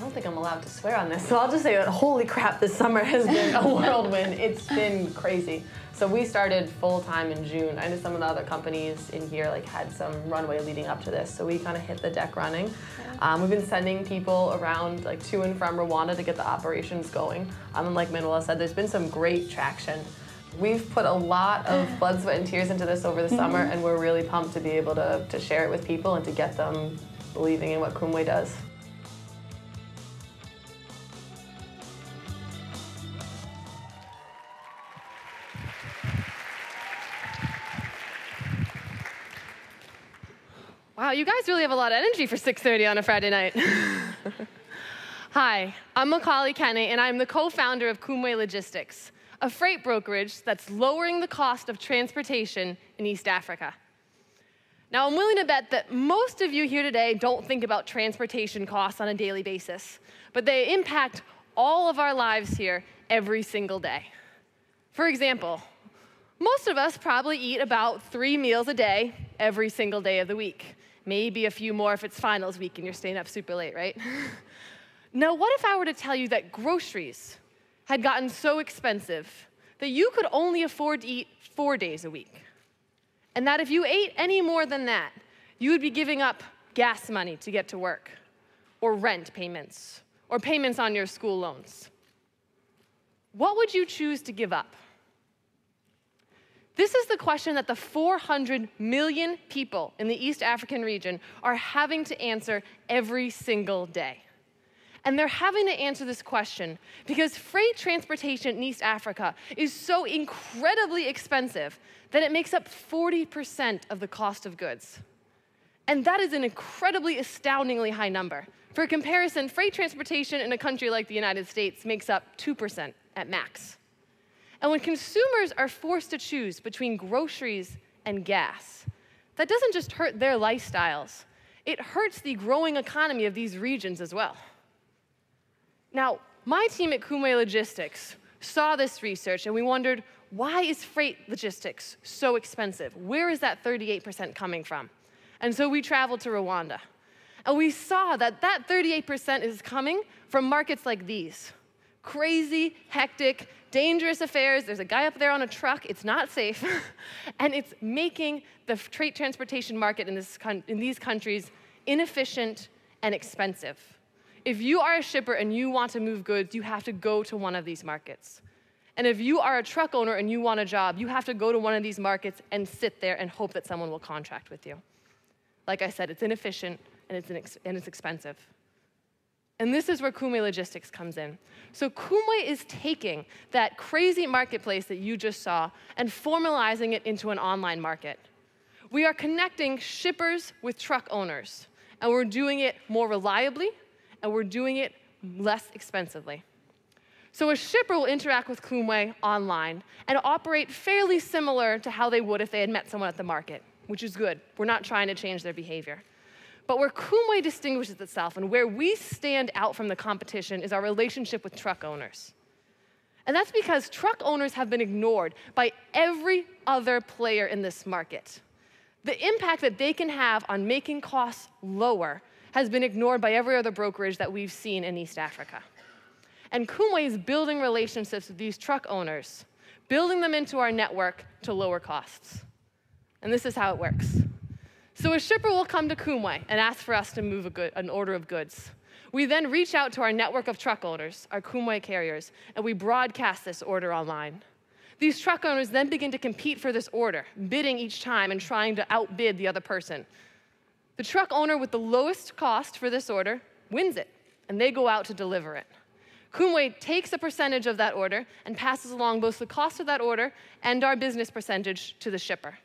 don't think I'm allowed to swear on this, so I'll just say that holy crap, this summer has been a whirlwind. It's been crazy. So we started full-time in June. I know some of the other companies in here had some runway leading up to this, so we kind of hit the deck running. We've been sending people around to and from Rwanda to get the operations going. And like Manuela said, there's been some great traction. We've put a lot of blood, sweat, and tears into this over the summer, and we're really pumped to be able to share it with people and to get them believing in what Kumwe does. Wow, you guys really have a lot of energy for 6:30 on a Friday night. Hi, I'm Macaulay Kenny, and I'm the co-founder of Kumwe Logistics, a freight brokerage that's lowering the cost of transportation in East Africa. Now, I'm willing to bet that most of you here today don't think about transportation costs on a daily basis, but they impact all of our lives here every single day. For example, most of us probably eat about 3 meals a day every single day of the week. Maybe a few more if it's finals week and you're staying up super late, right? Now, what if I were to tell you that groceries had gotten so expensive that you could only afford to eat 4 days a week? And that if you ate any more than that, you would be giving up gas money to get to work, or rent payments, or payments on your school loans. What would you choose to give up? This is the question that the 400 million people in the East African region are having to answer every single day. And they're having to answer this question because freight transportation in East Africa is so incredibly expensive that it makes up 40% of the cost of goods. And that is an incredibly astoundingly high number. For comparison, freight transportation in a country like the United States makes up 2% at max. And when consumers are forced to choose between groceries and gas, that doesn't just hurt their lifestyles, it hurts the growing economy of these regions as well. Now, my team at Kumwe Logistics saw this research and we wondered, why is freight logistics so expensive? Where is that 38% coming from? And so we traveled to Rwanda. And we saw that that 38% is coming from markets like these. Crazy, hectic, dangerous affairs. There's a guy up there on a truck. It's not safe. And it's making the freight transportation market in these countries inefficient and expensive. If you are a shipper and you want to move goods, you have to go to one of these markets. And if you are a truck owner and you want a job, you have to go to one of these markets and sit there and hope that someone will contract with you. Like I said, it's inefficient and it's expensive. And this is where Kumwe Logistics comes in. So Kumwe is taking that crazy marketplace that you just saw and formalizing it into an online market. We are connecting shippers with truck owners, and we're doing it more reliably, and we're doing it less expensively. So a shipper will interact with Kumwe online and operate fairly similar to how they would if they had met someone at the market, which is good. We're not trying to change their behavior. But where Kumwe distinguishes itself and where we stand out from the competition is our relationship with truck owners. And that's because truck owners have been ignored by every other player in this market. The impact that they can have on making costs lower has been ignored by every other brokerage that we've seen in East Africa. And Kumwe is building relationships with these truck owners, building them into our network to lower costs. And this is how it works. So a shipper will come to Kumwe and ask for us to move an order of goods. We then reach out to our network of truck owners, our Kumwe carriers, and we broadcast this order online. These truck owners then begin to compete for this order, bidding each time and trying to outbid the other person. The truck owner with the lowest cost for this order wins it, and they go out to deliver it. Kumwe takes a percentage of that order and passes along both the cost of that order and our business percentage to the shipper.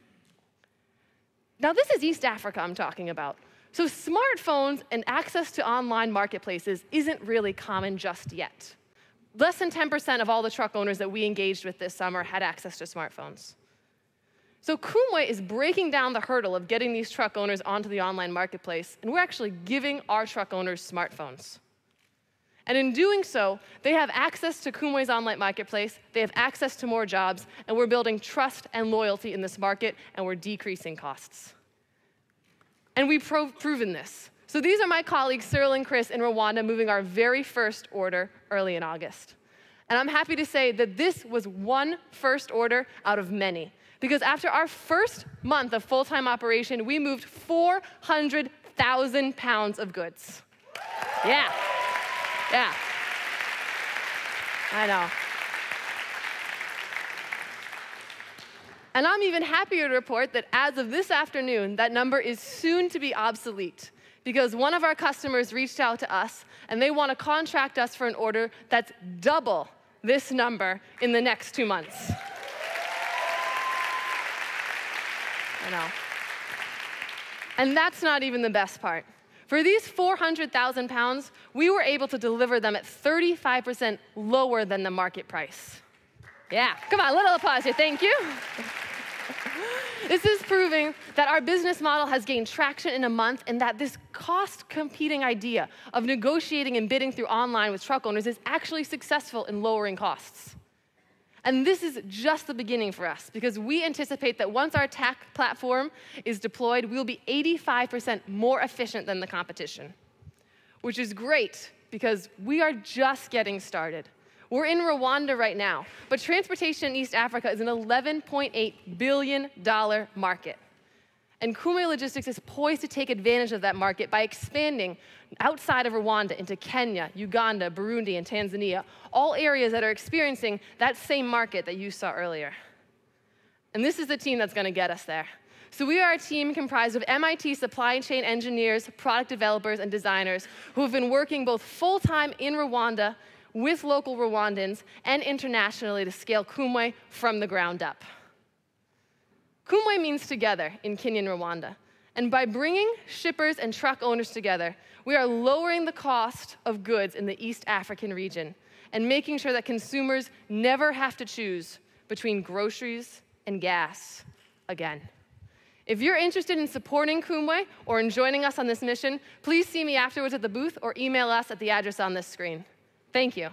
Now, this is East Africa I'm talking about. So smartphones and access to online marketplaces isn't really common just yet. Less than 10% of all the truck owners that we engaged with this summer had access to smartphones. So Kumwe is breaking down the hurdle of getting these truck owners onto the online marketplace, and we're actually giving our truck owners smartphones. And in doing so, they have access to Kumwe's online marketplace, they have access to more jobs, and we're building trust and loyalty in this market, and we're decreasing costs. And we've proven this. So these are my colleagues, Cyril and Chris, in Rwanda, moving our very first order early in August. And I'm happy to say that this was one first order out of many. Because after our first month of full-time operation, we moved 400,000 pounds of goods. Yeah. I know. And I'm even happier to report that as of this afternoon, that number is soon to be obsolete, because one of our customers reached out to us, and they want to contract us for an order that's double this number in the next 2 months. I know. And that's not even the best part. For these 400,000 pounds, we were able to deliver them at 35% lower than the market price. Yeah, come on, a little applause here, thank you. This is proving that our business model has gained traction in a month, and that this cost-competing idea of negotiating and bidding through online with truck owners is actually successful in lowering costs. And this is just the beginning for us, because we anticipate that once our tech platform is deployed, we'll be 85% more efficient than the competition, which is great because we are just getting started. We're in Rwanda right now, but transportation in East Africa is an $11.8 billion market. And Kumwe Logistics is poised to take advantage of that market by expanding outside of Rwanda into Kenya, Uganda, Burundi, and Tanzania, all areas that are experiencing that same market that you saw earlier. And this is the team that's going to get us there. So we are a team comprised of MIT supply chain engineers, product developers, and designers who have been working both full-time in Rwanda with local Rwandans and internationally to scale Kumwe from the ground up. Kumwe means together in Kenyan Rwanda. And by bringing shippers and truck owners together, we are lowering the cost of goods in the East African region and making sure that consumers never have to choose between groceries and gas again. If you're interested in supporting Kumwe or in joining us on this mission, please see me afterwards at the booth or email us at the address on this screen. Thank you.